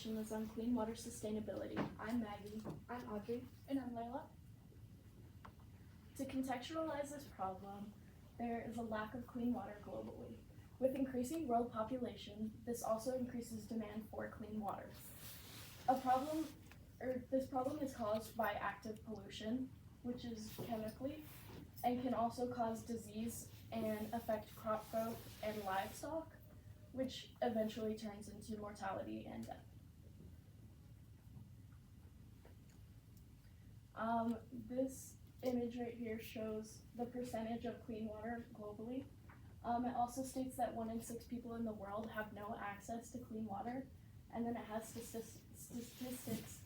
presentation is on clean water sustainability. I'm Maggie. I'm Audrey. And I'm Layla. To contextualize this problem, there is a lack of clean water globally. With increasing world population, this also increases demand for clean water. This problem is caused by active pollution, which is chemically, and can also cause disease and affect crop growth and livestock, which eventually turns into mortality and death. This image right here shows the percentage of clean water globally. It also states that 1 in 6 people in the world have no access to clean water, and then it has statistics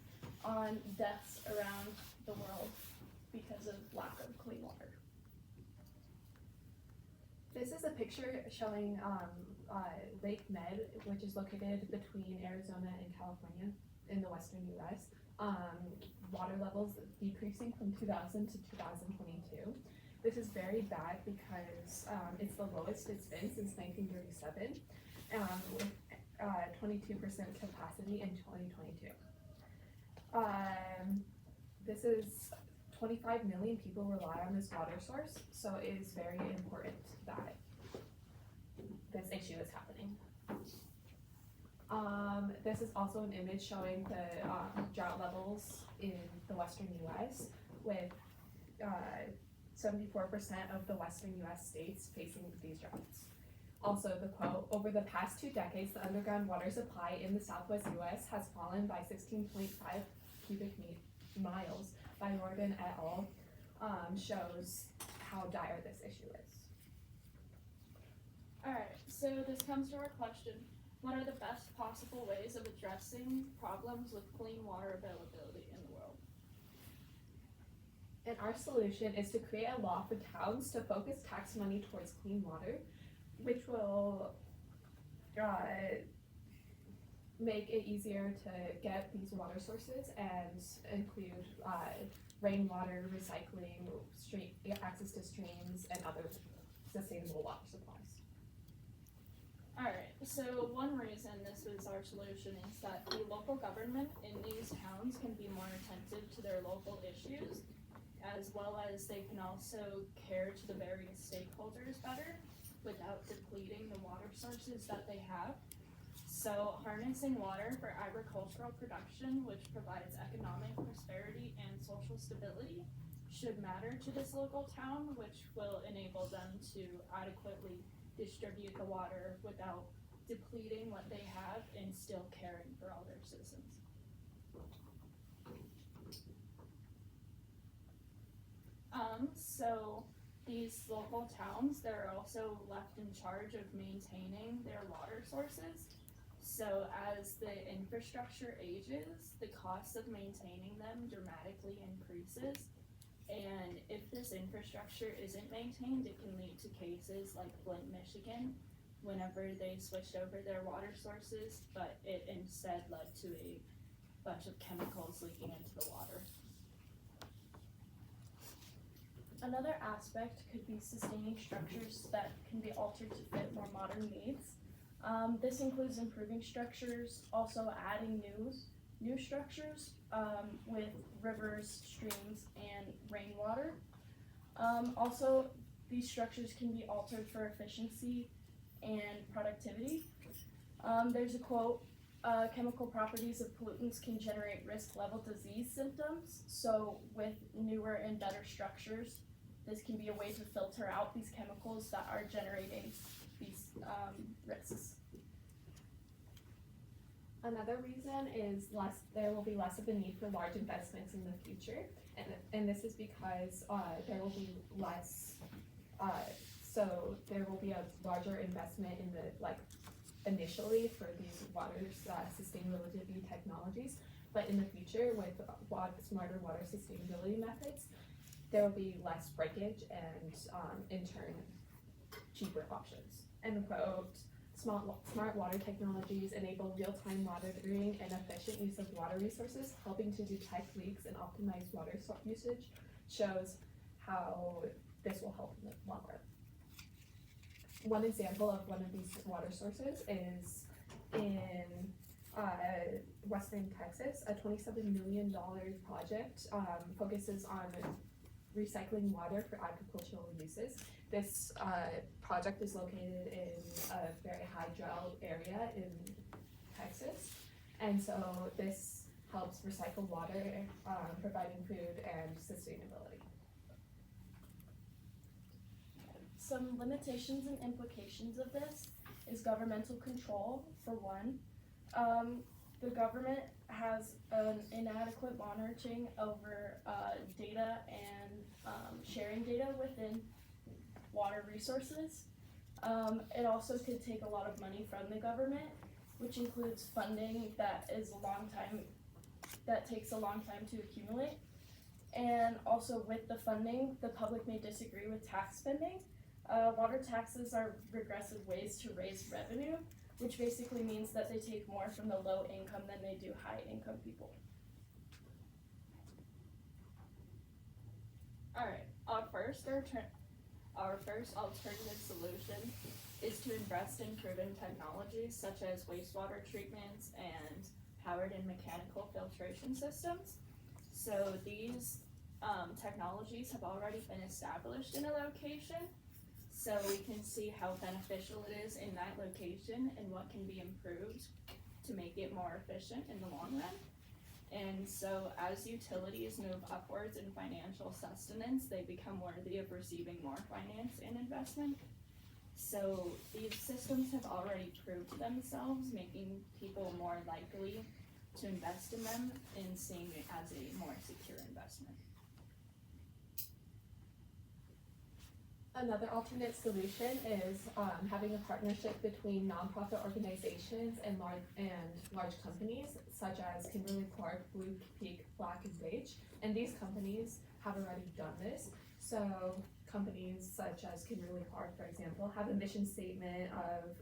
on deaths around the world because of lack of clean water. This is a picture showing Lake Mead, which is located between Arizona and California in the western U.S. Water levels decreasing from 2000 to 2022. This is very bad because it's the lowest it's been since 1937, with 22% capacity in 2022. This is 25 million people rely on this water source, so it is very important that this issue is happening. This is also an image showing the drought levels in the western U.S. with 74% of the western U.S. states facing these droughts. Also, the quote, "Over the past 2 decades, the underground water supply in the southwest U.S. has fallen by 16.5 cubic miles by Jordan et al." Shows how dire this issue is. Alright, so this comes to our question. What are the best possible ways of addressing problems with clean water availability in the world? And our solution is to create a law for towns to focus tax money towards clean water, which will make it easier to get these water sources and include rainwater, recycling, access to streams, and other sustainable water supplies. Alright, so one reason this is our solution is that the local government in these towns can be more attentive to their local issues, as well as they can also care to the various stakeholders better without depleting the water sources that they have. So harnessing water for agricultural production, which provides economic prosperity and social stability, should matter to this local town, which will enable them to adequately distribute the water without depleting what they have and still caring for all their citizens. So these local towns, they're also left in charge of maintaining their water sources. So as the infrastructure ages, the cost of maintaining them dramatically increases. And if this infrastructure isn't maintained, it can lead to cases like Flint, Michigan, whenever they switched over their water sources, but it instead led to a bunch of chemicals leaking into the water. Another aspect could be sustaining structures that can be altered to fit more modern needs. This includes improving structures, also adding new structures with rivers, streams, and rainwater. Also, these structures can be altered for efficiency and productivity. There's a quote, chemical properties of pollutants can generate risk level disease symptoms. So with newer and better structures, this can be a way to filter out these chemicals that are generating these risks. Another reason is there will be less of a need for large investments in the future, and this is because there will be less, so there will be a larger investment in the initially for these sustainability technologies, but in the future with smarter water sustainability methods, there will be less breakage and in turn cheaper options. And the quote, smart water technologies enable real-time monitoring and efficient use of water resources, helping to detect leaks and optimize water usage, shows how this will help in the long run. One example of one of these water sources is in Western Texas, a $27 million project focuses on recycling water for agricultural uses. This project is located in a very high drought area in Texas, and so this helps recycle water, providing food and sustainability. Some limitations and implications of this is governmental control, for one. The government has an inadequate monitoring over data and sharing data within water resources. It also could take a lot of money from the government, which includes funding that takes a long time to accumulate. And also with the funding, the public may disagree with tax spending. Water taxes are regressive ways to raise revenue, which basically means that they take more from the low income than they do high income people. Alright, our first alternative solution is to invest in proven technologies such as wastewater treatments and powered and mechanical filtration systems. So these technologies have already been established in a location, so we can see how beneficial it is in that location and what can be improved to make it more efficient in the long run. And so as utilities move upwards in financial sustenance, they become worthy of receiving more finance and investment. So these systems have already proved themselves, making people more likely to invest in them and seeing it as a more secure investment. Another alternate solution is having a partnership between nonprofit organizations and large companies such as Kimberly-Clark, Blue Peak, Black & Veatch, and these companies have already done this. So companies such as Kimberly-Clark, for example, have a mission statement of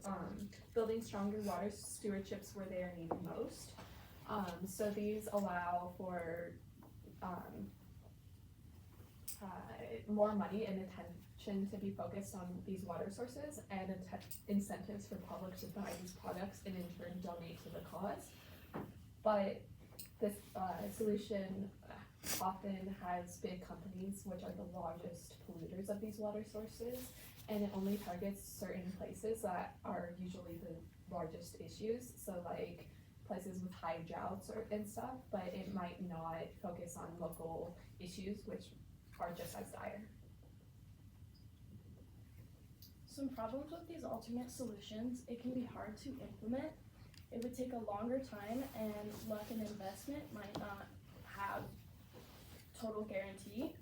building stronger water stewardships where they are needed most. So these allow for more money and attention to be focused on these water sources and incentives for public to buy these products and in turn donate to the cause. But this solution often has big companies, which are the largest polluters of these water sources, and it only targets certain places that are usually the largest issues. So like places with high droughts and stuff, but it might not focus on local issues which are just as dire. Some problems with these alternate solutions: it can be hard to implement, it would take a longer time, and luck and investment might not have total guarantee.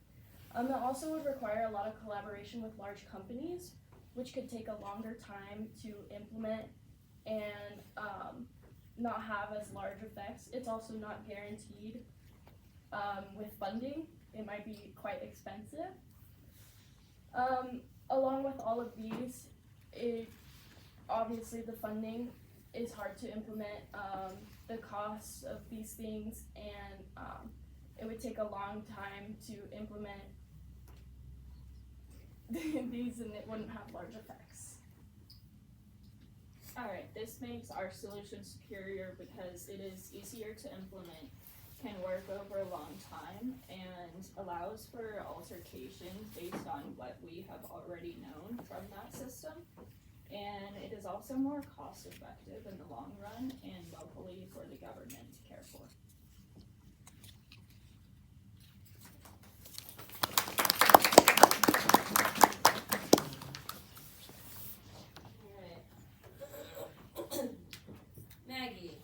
It also would require a lot of collaboration with large companies, which could take a longer time to implement and not have as large effects. It's also not guaranteed with funding. It might be quite expensive. Along with all of these, obviously the funding is hard to implement, the costs of these things, and it would take a long time to implement these, and it wouldn't have large effects. Alright, this makes our solution superior because it is easier to implement, can work over a long time, and allows for altercation based on what we have already known from that system. And it is also more cost effective in the long run and locally for the government to care for. Maggie,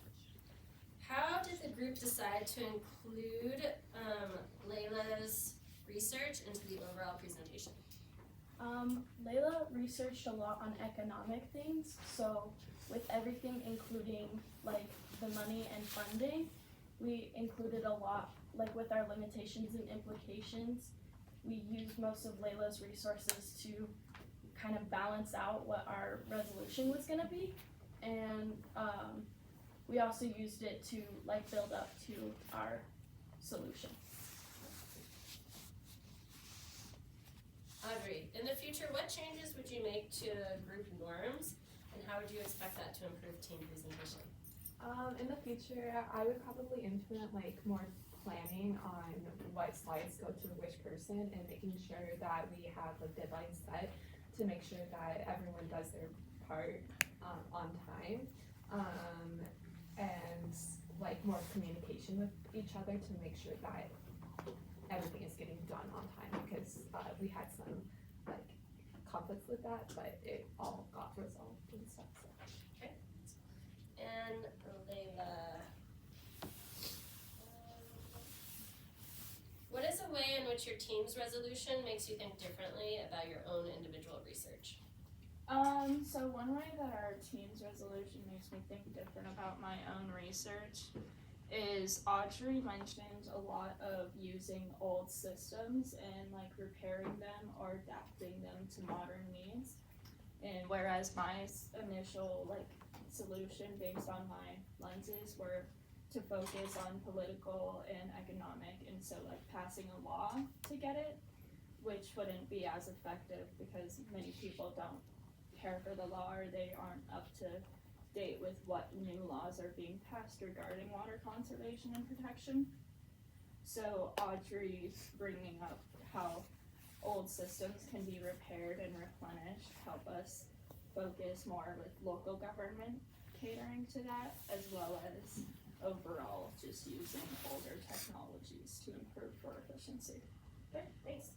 how did the group decide to include Layla's research into the overall presentation? Layla researched a lot on economic things, so with everything including like the money and funding, we included a lot, like with our limitations and implications, we used most of Layla's resources to kind of balance out what our resolution was gonna be, and we also used it to like build up to our solution. Audrey, in the future, what changes would you make to group norms, and how would you expect that to improve team presentation? In the future, I would probably implement like more planning on what slides go to which person and making sure that we have a deadline set to make sure that everyone does their part on time. And like more communication with each other to make sure that everything is getting done on time because we had some like conflicts with that, but it all got resolved and stuff. So. And Layla, what is a way in which your team's resolution makes you think differently about your own individual research? So one way that our team's resolution makes me think different about my own research is Audrey mentioned a lot of using old systems and like repairing them or adapting them to modern needs. And whereas my initial like solution based on my lenses were to focus on political and economic, and so like passing a law to get it, which wouldn't be as effective because many people don't care for the law or they aren't up to date with what new laws are being passed regarding water conservation and protection. So Audrey bringing up how old systems can be repaired and replenished help us focus more with local government catering to that, as well as overall just using older technologies to improve for efficiency. Good, thanks.